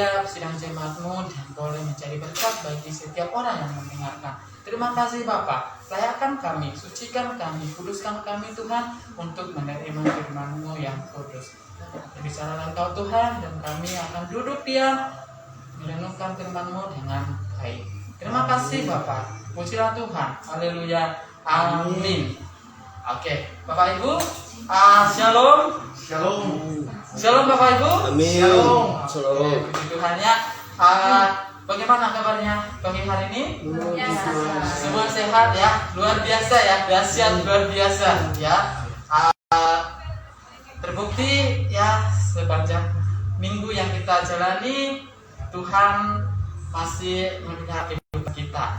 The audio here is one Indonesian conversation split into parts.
setiap sidang jemaat-Mu dan boleh menjadi berkat bagi setiap orang yang mendengarkan. Terima kasih Bapa, layakkan kami, sucikan kami, kuduskan kami Tuhan untuk menerima firman-Mu yang kudus. Bicaralah Engkau Tuhan, dan kami akan duduk diam merenungkan firman-Mu dengan baik. Terima kasih Bapa, pujilah Tuhan, haleluya, amin. Oke, Bapak Ibu, shalom. Shalom. Shalom Bapak Ibu. Amin. Shalom. Shalom. Oke, puji Tuhan ya. Bagaimana kabarnya pagi hari ini? Semua sehat ya, luar biasa ya, dahsyat luar biasa ya. Terbukti ya sepanjang minggu yang kita jalani, Tuhan masih melihat hidup kita.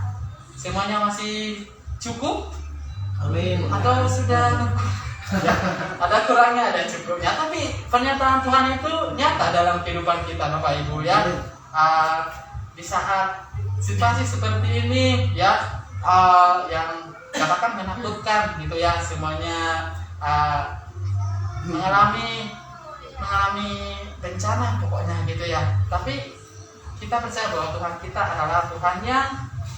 Semuanya masih cukup? Amin. Atau sudah ada kurangnya, ada cukupnya, tapi pernyataan Tuhan itu nyata dalam kehidupan kita Bapak Ibu ya. Di saat situasi seperti ini ya, yang katakan menakutkan gitu ya, semuanya mengalami bencana pokoknya gitu ya, tapi kita percaya bahwa Tuhan kita adalah Tuhan yang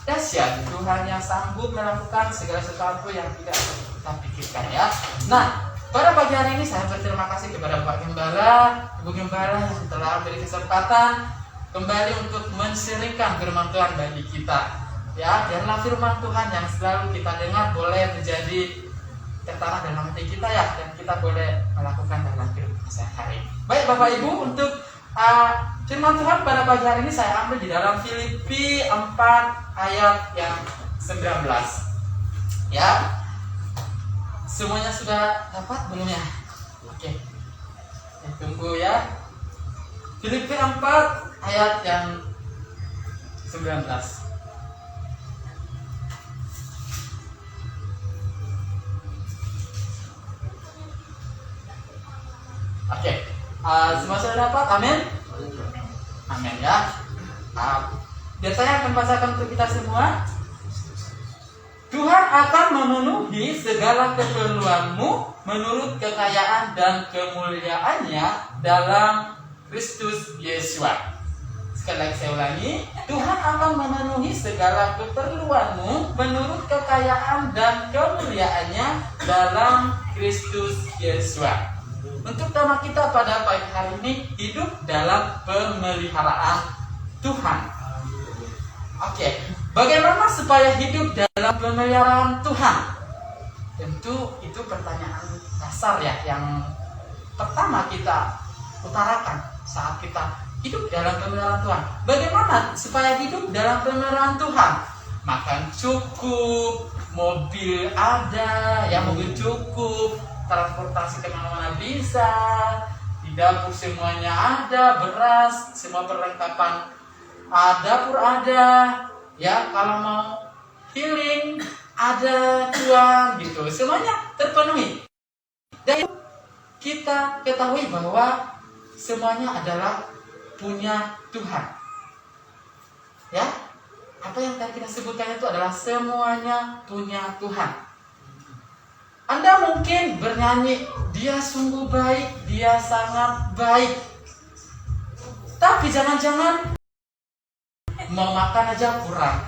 dahsyat, Tuhan yang sanggup melakukan segala sesuatu yang tidak kita pikirkan ya. Nah, pada pagi hari ini saya berterima kasih kepada Pak Gembala, Ibu Gembala yang telah beri kesempatan kembali untuk mensiarkan firman Tuhan bagi kita. Ya, biarlah firman Tuhan yang selalu kita dengar boleh menjadi tertanam dalam hati kita ya, dan kita boleh melakukan dalam kehidupan sehari-hari. Baik Bapak Ibu, untuk firman Tuhan pada pagi hari ini saya ambil di dalam Filipi 4 ayat yang 19. Ya. Semuanya sudah dapat belum ya? Oke. Tunggu ya. Filipi 4 ayat yang 19. Oke. Semua sudah dapat? Amin. Amin ya. Biar saya akan bacakan untuk kita semua. Tuhan akan memenuhi segala keperluanmu menurut kekayaan dan kemuliaannya dalam Kristus Yesus. Sekali lagi saya ulangi, Tuhan akan memenuhi segala keperluanmu menurut kekayaan dan kemuliaannya dalam Kristus Yesus. Untuk tema kita pada pagi hari ini, hidup dalam pemeliharaan Tuhan. Oke, bagaimana supaya hidup dalam pemeliharaan Tuhan? Tentu itu pertanyaan dasar ya, yang pertama kita utarakan saat kita hidup dalam pemeliharaan Tuhan. Bagaimana supaya hidup dalam pemeliharaan Tuhan? Makan cukup, mobil ada, ya mobil cukup, transportasi kemana-mana bisa, di dapur semuanya ada, beras, semua perlengkapan dapur ada, ya kalau mau healing ada uang gitu, semuanya terpenuhi. Dan kita ketahui bahwa semuanya adalah punya Tuhan. Ya, apa yang tadi kita sebutkan itu adalah semuanya punya Tuhan. Anda mungkin bernyanyi, dia sungguh baik, dia sangat baik. Tapi jangan-jangan mau makan aja kurang,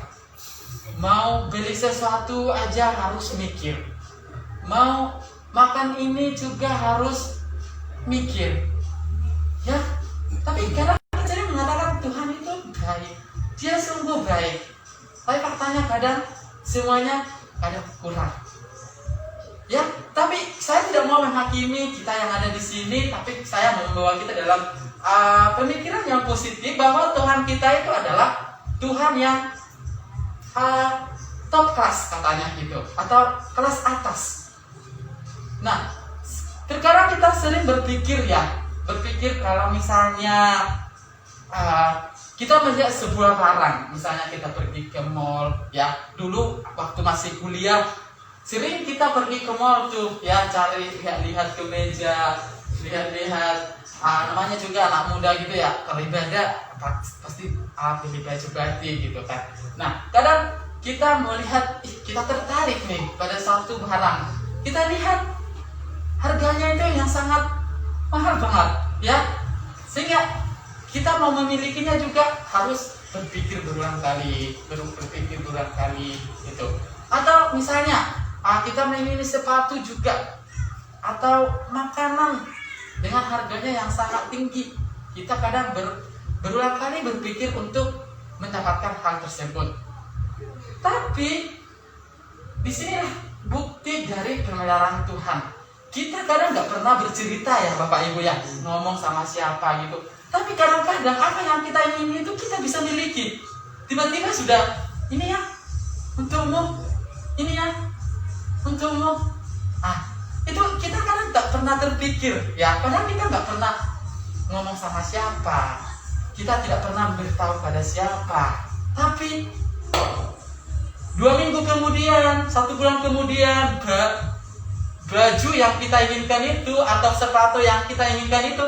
mau beli sesuatu aja harus mikir, mau makan ini juga harus mikir, ya. Tapi kadang kita mengatakan Tuhan itu baik, dia sungguh baik. Tapi faktanya kadang semuanya kadang kurang, ya. Tapi saya tidak mau menghakimi kita yang ada di sini, tapi saya mau membawa kita dalam pemikiran yang positif bahwa Tuhan kita itu adalah Tuhan yang top class katanya gitu, atau kelas atas. Nah, terkadang kita sering berpikir kalau misalnya kita melihat sebuah barang, misalnya kita pergi ke mall, ya dulu waktu masih kuliah sering kita pergi ke mall tuh, ya cari lihat kemeja, lihat namanya juga anak muda gitu ya, kalau ibadah pasti pilih baju batik gitu kan. Nah, kadang kita melihat, kita tertarik nih pada suatu barang, kita lihat harganya itu yang sangat mahal banget, ya, sehingga kita mau memilikinya juga harus berpikir berulang kali, berpikir berulang kali gitu. Atau misalnya kita memilih sepatu juga, atau makanan dengan harganya yang sangat tinggi, kita kadang berulang kali berpikir untuk mendapatkan hal tersebut. Tapi di sinilah bukti dari pemeliharaan Tuhan. Kita kadang nggak pernah bercerita ya Bapak Ibu ya, ngomong sama siapa gitu. Tapi kadang-kadang apa yang kita ingin itu kita bisa miliki. Tiba-tiba sudah, ini ya untukmu, ini ya untukmu. Itu kita kadang nggak pernah terpikir ya. Padahal kita nggak pernah ngomong sama siapa, kita tidak pernah memberitahu pada siapa. Tapi 2 minggu kemudian, 1 bulan kemudian, baju yang kita inginkan itu atau sepatu yang kita inginkan itu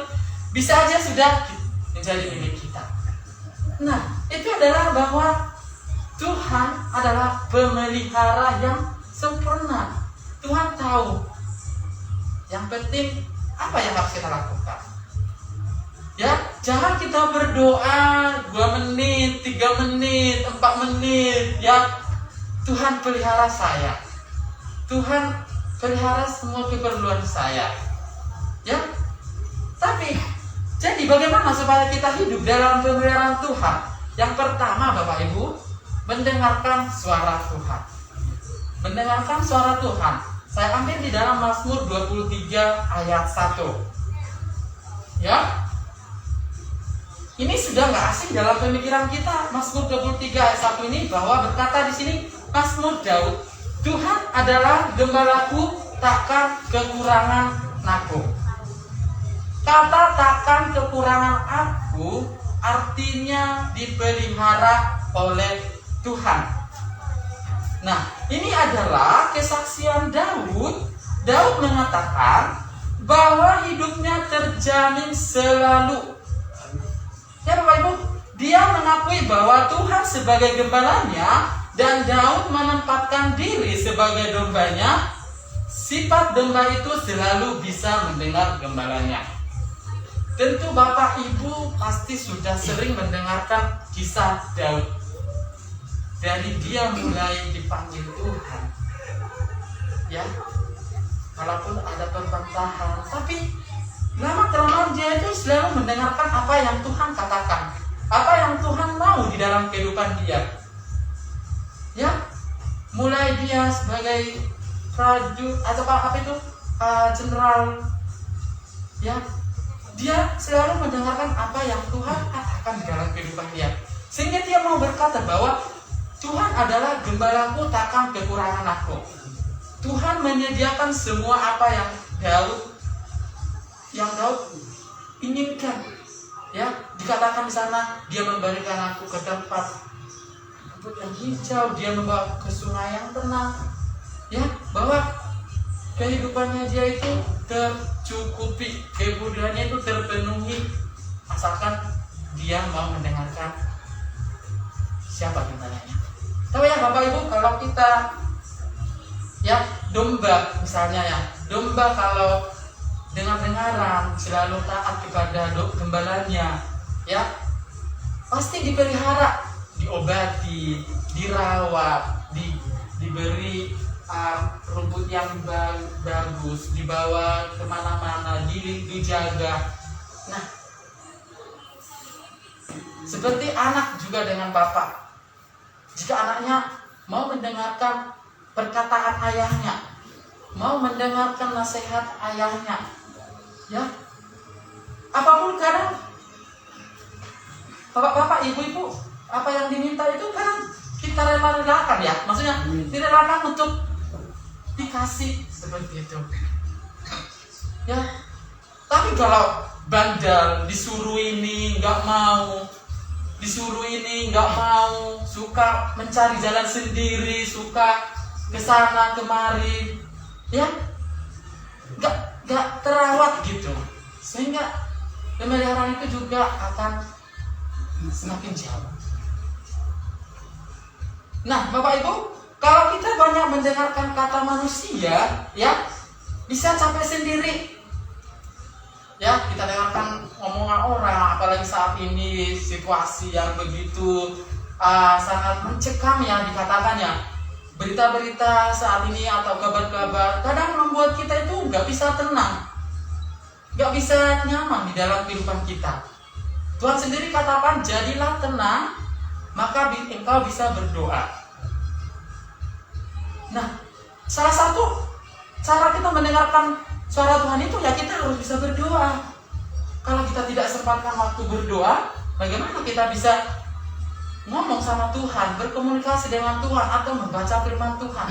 bisa aja sudah menjadi milik kita. Nah, itu adalah bahwa Tuhan adalah pemelihara yang sempurna. Tuhan tahu. Yang penting apa yang harus kita lakukan. Ya, jangan kita berdoa 2 menit, 3 menit, 4 menit, ya. Tuhan pelihara saya. Tuhan pelihara semua keperluan saya. Ya. Tapi jadi bagaimana supaya kita hidup dalam pemeliharaan Tuhan? Yang pertama Bapak Ibu, mendengarkan suara Tuhan. Mendengarkan suara Tuhan. Saya ambil di dalam Mazmur 23 ayat 1. Ya. Ini sudah nggak asing dalam pemikiran kita. Mazmur 23 ayat 1 ini bahwa berkata di sini Mazmur Daud, Tuhan adalah gembalaku, takkan kekurangan aku. Kata takkan kekurangan aku artinya dipelihara oleh Tuhan. Nah, ini adalah kesaksian Daud. Daud mengatakan bahwa hidupnya terjamin selalu. Ya Bapak Ibu, dia mengakui bahwa Tuhan sebagai gembalanya dan Daud menempatkan diri sebagai dombanya. Sifat domba itu selalu bisa mendengar gembalanya. Tentu Bapak Ibu pasti sudah sering mendengarkan kisah Daud. Dari dia mulai dipanggil Tuhan, ya, walaupun ada perbantahan, tapi lama-kelamaan dia itu selalu mendengarkan apa yang Tuhan katakan, apa yang Tuhan mau di dalam kehidupan dia. Ya, mulai dia sebagai prajurit atau apa itu jenderal, ya, dia selalu mendengarkan apa yang Tuhan katakan di dalam kehidupan dia, sehingga dia mau berkata bahwa Tuhan adalah gembalaku, takkan kekurangan aku. Tuhan menyediakan semua apa yang Daud inginkan. Ya, dikatakan di sana dia memberikan aku ke tempat rumput yang hijau, dia membawa ke sungai yang tenang. Ya, bahwa kehidupannya dia itu tercukupi, kebutuhannya itu terpenuhi, asalkan dia mau mendengarkan siapa gembalanya. Tahu ya Bapak Ibu, kalau kita ya domba misalnya ya, domba kalau dengar-dengaran selalu taat kepada gembalanya, ya pasti dipelihara, diobati, dirawat, diberi rumput yang bagus, dibawa kemana-mana, dijaga. Nah, seperti anak juga dengan bapak. Jika anaknya mau mendengarkan perkataan ayahnya, mau mendengarkan nasihat ayahnya, ya, apapun kadang bapak-bapak, ibu-ibu, apa yang diminta itu kadang kita rela-relakan ya, maksudnya direlakan untuk dikasih seperti itu, ya. Tapi kalau bandel, disuruh ini nggak mau, disuruh ini nggak mau, suka mencari jalan sendiri, suka kesana kemari, ya, nggak terawat gitu, sehingga pemeliharaan itu juga akan semakin jauh. Nah, Bapak Ibu, kalau kita banyak mendengarkan kata manusia, ya, bisa capek sendiri. Ya, kita dengarkan omongan orang, apalagi saat ini situasi yang begitu sangat mencekam ya dikatakannya. Berita-berita saat ini atau kabar-kabar kadang membuat kita itu nggak bisa tenang, nggak bisa nyaman di dalam kehidupan kita. Tuhan sendiri katakan, jadilah tenang, maka engkau bisa berdoa. Nah, salah satu cara kita mendengarkan suara Tuhan itu ya kita harus bisa berdoa. Kalau kita tidak sempatkan waktu berdoa, bagaimana kita bisa ngomong sama Tuhan, berkomunikasi dengan Tuhan, atau membaca firman Tuhan?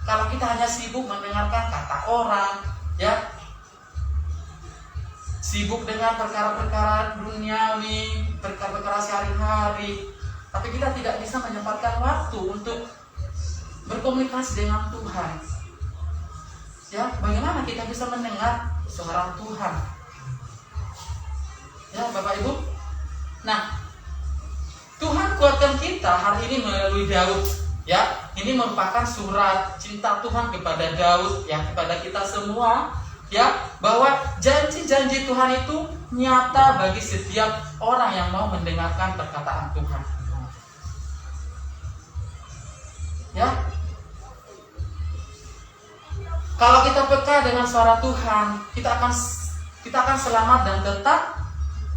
Kalau kita hanya sibuk mendengarkan kata orang, ya, sibuk dengan perkara-perkara duniawi, perkara-perkara sehari-hari, tapi kita tidak bisa menyempatkan waktu untuk berkomunikasi dengan Tuhan. Ya, bagaimana kita bisa mendengar suara Tuhan? Ya, Bapak Ibu. Nah, Tuhan kuatkan kita hari ini melalui Daud. Ya, ini merupakan surat cinta Tuhan kepada Daud, ya, kepada kita semua. Ya, bahwa janji-janji Tuhan itu nyata bagi setiap orang yang mau mendengarkan perkataan Tuhan. Ya, kalau kita peka dengan suara Tuhan, kita akan selamat dan tetap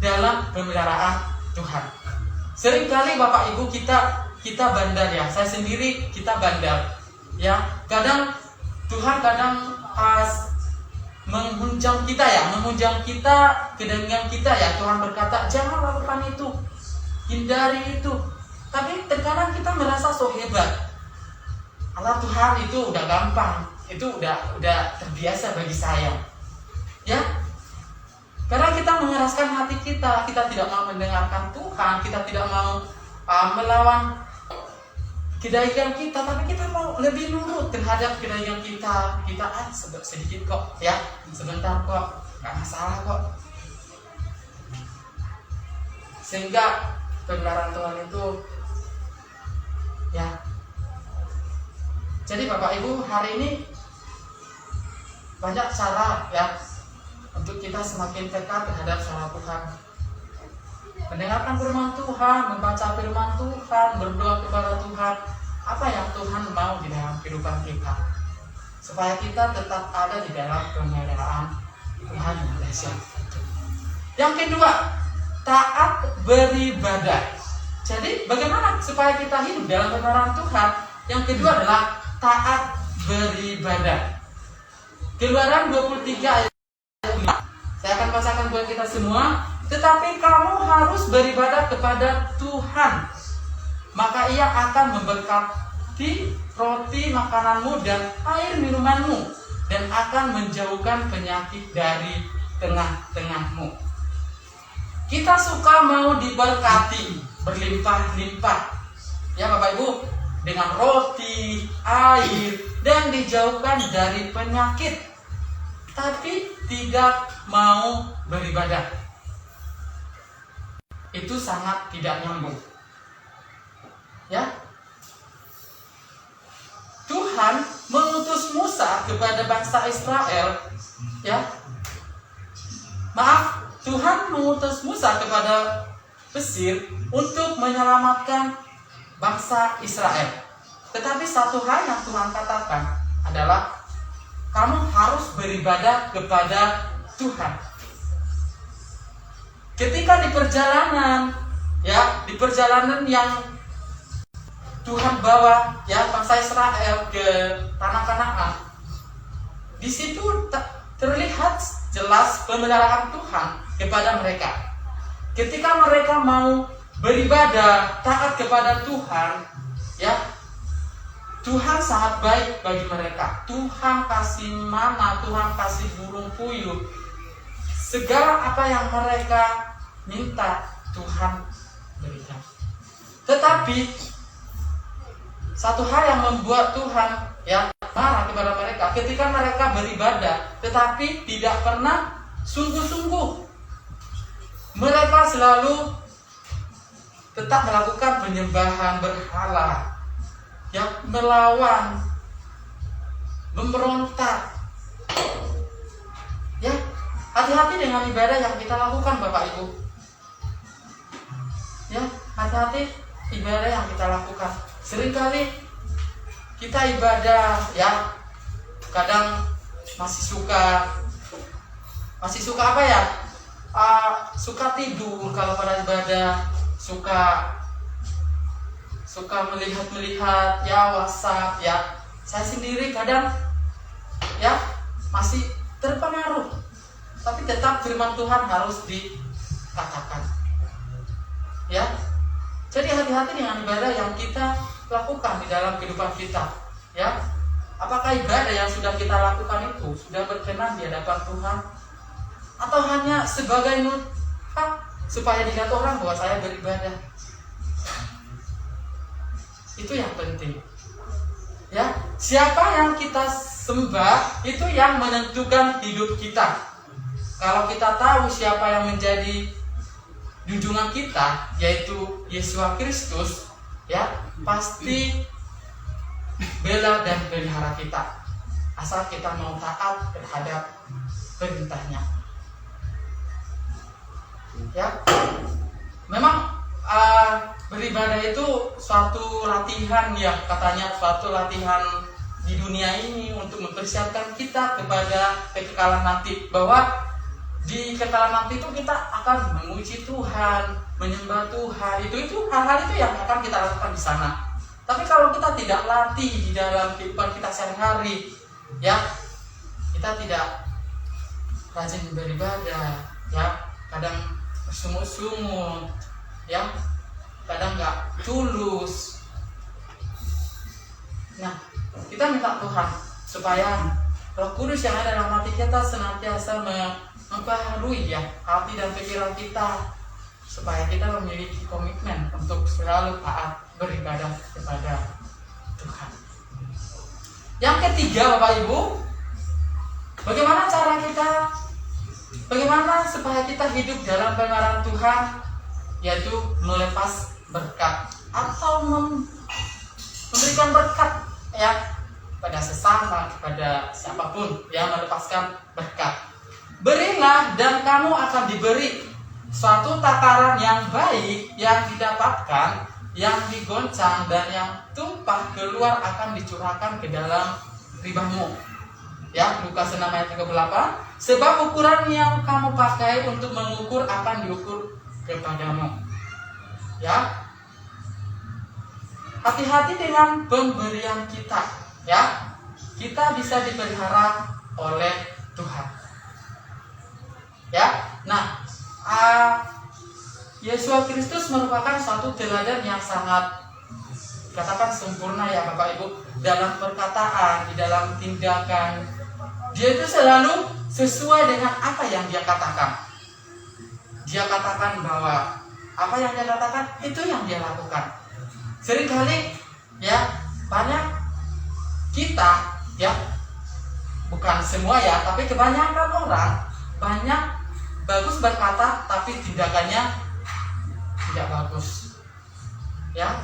dalam pemeliharaan Tuhan. Seringkali Bapak Ibu kita bandar ya, saya sendiri kita bandar. Ya, kadang Tuhan menghunjam kita kedengaran kita ya. Tuhan berkata, jangan lakukan itu, hindari itu. Tapi terkadang kita merasa so hebat. Allah Tuhan itu udah gampang, itu udah terbiasa bagi saya. Ya, karena kita mengeraskan hati kita tidak mau mendengarkan Tuhan, kita tidak mau melawan kedaikan kita, tapi kita mau lebih nurut terhadap kedaikan kita. Kita sedikit kok, ya, sebentar kok, nggak masalah kok. Sehingga kebenaran Tuhan itu, ya. Jadi Bapak Ibu, hari ini banyak cara ya untuk kita semakin dekat terhadap suara Tuhan. Mendengarkan firman Tuhan, membaca firman Tuhan, berdoa kepada Tuhan. Apa yang Tuhan mau di dalam kehidupan kita, supaya kita tetap ada di dalam pemeliharaan Tuhan yang dahsyat. Yang kedua, taat beribadah. Jadi bagaimana supaya kita hidup dalam pemeliharaan Tuhan? Yang kedua adalah taat beribadah. Keluaran 23 ayat 5. Saya akan bacakan buat kita semua. Tetapi kamu harus beribadah kepada Tuhan, maka Ia akan memberkati roti makananmu dan air minumanmu, dan akan menjauhkan penyakit dari tengah-tengahmu. Kita suka mau diberkati berlimpah-limpah, ya Bapak Ibu, dengan roti, air, dan dijauhkan dari penyakit, tapi tidak mau beribadah. Itu sangat tidak nyambung. Ya, Tuhan mengutus Musa kepada bangsa Israel. Ya, maaf, Tuhan mengutus Musa kepada Mesir untuk menyelamatkan bangsa Israel. Tetapi satu hal yang Tuhan katakan adalah kamu harus beribadah kepada Tuhan. Ketika di perjalanan yang Tuhan bawa ya bangsa Israel ke tanah Kanaan, di situ terlihat jelas pemeliharaan Tuhan kepada mereka. Ketika mereka mau beribadah, taat kepada Tuhan, ya, Tuhan sangat baik bagi mereka. Tuhan kasih mana, Tuhan kasih burung puyuh. Segala apa yang mereka minta, Tuhan berikan. Tetapi satu hal yang membuat Tuhan ya marah kepada mereka, ketika mereka beribadah tetapi tidak pernah sungguh-sungguh. Mereka selalu tetap melakukan penyembahan berhala, yang melawan, memberontak, ya, Hati-hati dengan ibadah yang kita lakukan Bapak Ibu. Ya, hati-hati ibadah yang kita lakukan. Seringkali kita ibadah ya, kadang masih suka apa ya? Suka tidur kalau pada ibadah, suka melihat ya WhatsApp ya. Saya sendiri kadang ya masih terpengaruh, tapi tetap firman Tuhan harus dikatakan ya. Jadi hati-hati dengan ibadah yang kita lakukan di dalam kehidupan kita ya. Apakah ibadah yang sudah kita lakukan itu sudah berkenan di hadapan Tuhan, atau hanya sebagai supaya dilihat orang bahwa saya beribadah? Itu yang penting ya. Siapa yang kita sembah itu yang menentukan hidup kita. Kalau kita tahu siapa yang menjadi junjungan kita, yaitu Yesus Kristus ya, pasti bela dan pelihara kita, asal kita mau taat terhadap perintahnya ya. Memang beribadah itu suatu latihan ya, katanya suatu latihan di dunia ini untuk mempersiapkan kita kepada kekekalan nanti, bahwa di kekekalan nanti itu kita akan memuji Tuhan, menyembah Tuhan. Itu hal-hal itu yang akan kita lakukan di sana. Tapi kalau kita tidak latih di dalam kehidupan kita sehari-hari ya, kita tidak rajin beribadah ya, kadang bersungut-sungut ya, kadang nggak tulus. Nah, kita minta Tuhan supaya Roh Kudus yang ada dalam hati kita senantiasa membaharui ya hati dan pikiran kita, supaya kita memiliki komitmen untuk selalu taat beribadah kepada Tuhan. Yang ketiga Bapak Ibu, bagaimana supaya kita hidup dalam pemeliharaan Tuhan, yaitu melepas berkat atau memberikan berkat ya pada sesama, kepada siapapun yang melepaskan berkat. Berilah dan kamu akan diberi. Suatu takaran yang baik yang didapatkan, yang digoncang dan yang tumpah keluar akan dicurahkan ke dalam ribahmu. Ya, Lukas 6 ayat 38. Sebab ukuran yang kamu pakai untuk mengukur akan diukur kepadamu. Ya. Hati-hati dengan pemberian kita, ya. Kita bisa dipelihara oleh Tuhan. Ya. Nah, Yesus Kristus merupakan suatu teladan yang sangat katakan sempurna ya Bapak Ibu, dalam perkataan, di dalam tindakan. Dia itu selalu sesuai dengan apa yang dia katakan. Dia katakan bahwa apa yang dia katakan itu yang dia lakukan. Seringkali ya banyak kita ya, bukan semua ya, tapi kebanyakan orang banyak bagus berkata tapi tindakannya tidak bagus ya,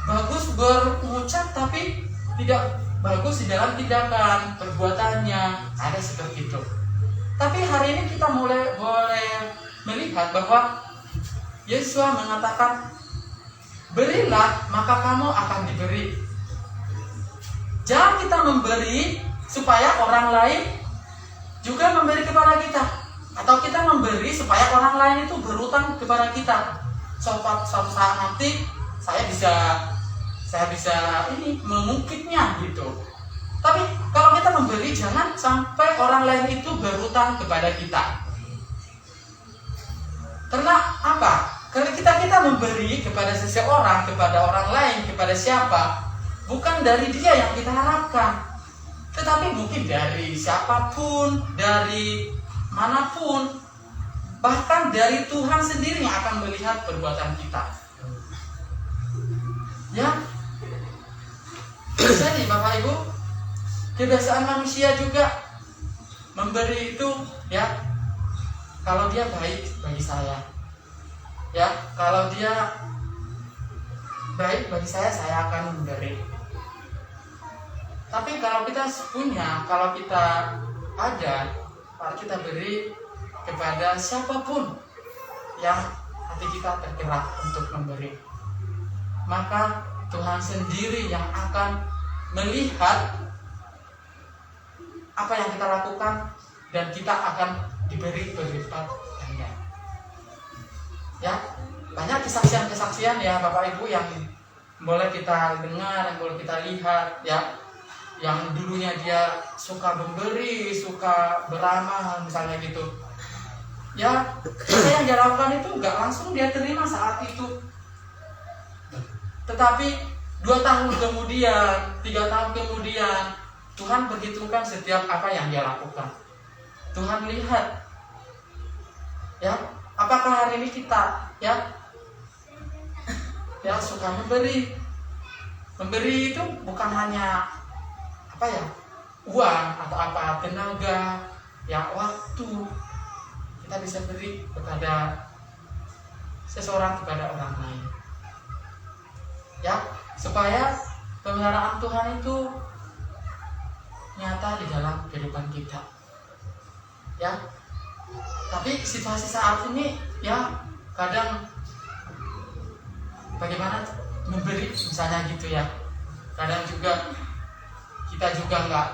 bagus berucap tapi tidak bagus di dalam tindakan perbuatannya, ada seperti itu. Tapi hari ini kita boleh melihat bahwa Yesus mengatakan, berilah maka kamu akan diberi. Jangan kita memberi supaya orang lain juga memberi kepada kita, atau kita memberi supaya orang lain itu berutang kepada kita. Suatu saat nanti saya bisa ini mengungkitnya gitu. Tapi kalau kita memberi, jangan sampai orang lain itu berutang kepada kita. Karena apa? Karena kita memberi kepada seseorang, kepada orang lain, kepada siapa, bukan dari dia yang kita harapkan, tetapi mungkin dari siapapun, dari manapun, bahkan dari Tuhan sendiri yang akan melihat perbuatan kita. Ya, jadi Bapak Ibu, kebiasaan manusia juga memberi itu ya, kalau dia baik bagi saya, ya kalau dia baik bagi saya akan memberi. Tapi kalau kita punya, kalau kita ada, kalau kita beri, kepada siapapun yang hati kita tergerak untuk memberi. Maka Tuhan sendiri yang akan melihat apa yang kita lakukan dan kita akan diberi berlipat ganda. Ya, banyak kesaksian-kesaksian ya Bapak Ibu yang boleh kita dengar, yang boleh kita lihat ya. Yang dulunya dia suka memberi, suka beramal misalnya gitu. Ya, apa yang dia lakukan itu enggak langsung dia terima saat itu. Tetapi 2 tahun kemudian, 3 tahun kemudian, Tuhan perhitungkan setiap apa yang dia lakukan. Tuhan lihat, ya, apakah hari ini kita, ya suka memberi. Memberi itu bukan hanya apa ya, uang atau apa, tenaga, ya waktu. Kita bisa beri kepada seseorang, kepada orang lain. Ya, supaya pemeliharaan Tuhan itu nyata di dalam kehidupan kita. Ya. Tapi situasi saat ini ya kadang bagaimana memberi misalnya gitu ya. Kadang juga kita juga nggak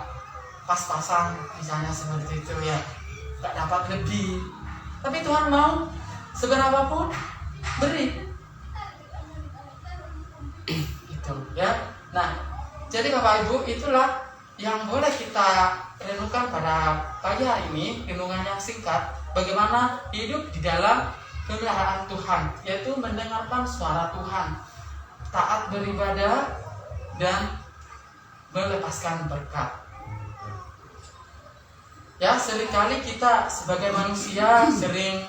pas-pasan misalnya seperti itu ya. Nggak dapat lebih. Tapi Tuhan mau seberapapun beri. Gitu ya. Nah, jadi Bapak Ibu, itulah yang boleh kita renungkan pada pagi hari ini, renungan yang singkat, bagaimana hidup di dalam pemeliharaan Tuhan, yaitu mendengarkan suara Tuhan, taat beribadah, dan melepaskan berkat. Ya, seringkali kita sebagai manusia sering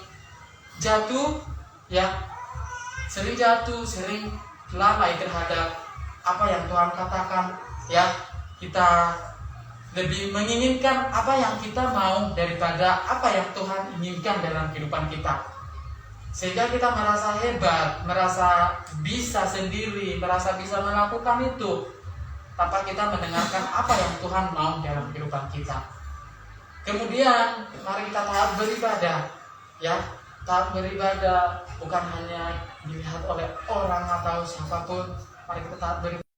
jatuh, ya, sering lalai terhadap apa yang Tuhan katakan, ya. Kita lebih menginginkan apa yang kita mau daripada apa yang Tuhan inginkan dalam kehidupan kita. Sehingga kita merasa hebat, merasa bisa sendiri, merasa bisa melakukan itu tanpa kita mendengarkan apa yang Tuhan mau dalam kehidupan kita. Kemudian mari kita taat beribadah, ya. Taat beribadah bukan hanya dilihat oleh orang atau siapapun. Mari kita taat beribadah